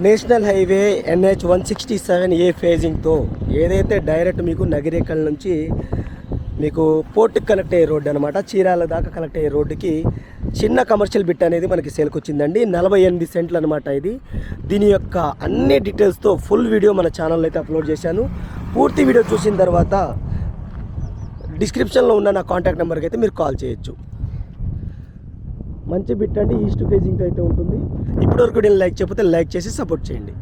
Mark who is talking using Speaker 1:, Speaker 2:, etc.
Speaker 1: National highway NH 167A ఫేజింగ్తో ఏదైతే direct మీకు నగిరేకల్ నుంచి మీకు పోర్టుకి కనెక్ట్ అయ్యే రోడ్డు అనమాట, చీరాల దాకా కనెక్ట్ అయ్యే రోడ్డుకి చిన్న కమర్షియల్ బిట్ అనేది మనకి సేల్కి వచ్చిందండి. 48 సెంట్లు అనమాట ఇది. దీని యొక్క అన్ని డీటెయిల్స్తో ఫుల్ వీడియో మన ఛానల్లో అయితే అప్లోడ్ చేశాను. పూర్తి వీడియో చూసిన తర్వాత డిస్క్రిప్షన్లో ఉన్న నా కాంటాక్ట్ నెంబర్కి అయితే మీరు కాల్ చేయొచ్చు. మంచి బిట్ అండి, ఈస్ట్ ఫేజింగ్తో అయితే ఉంటుంది. ఇప్పటివరకు నేను లైక్ చెప్పితే లైక్ చేసి సపోర్ట్ చేయండి.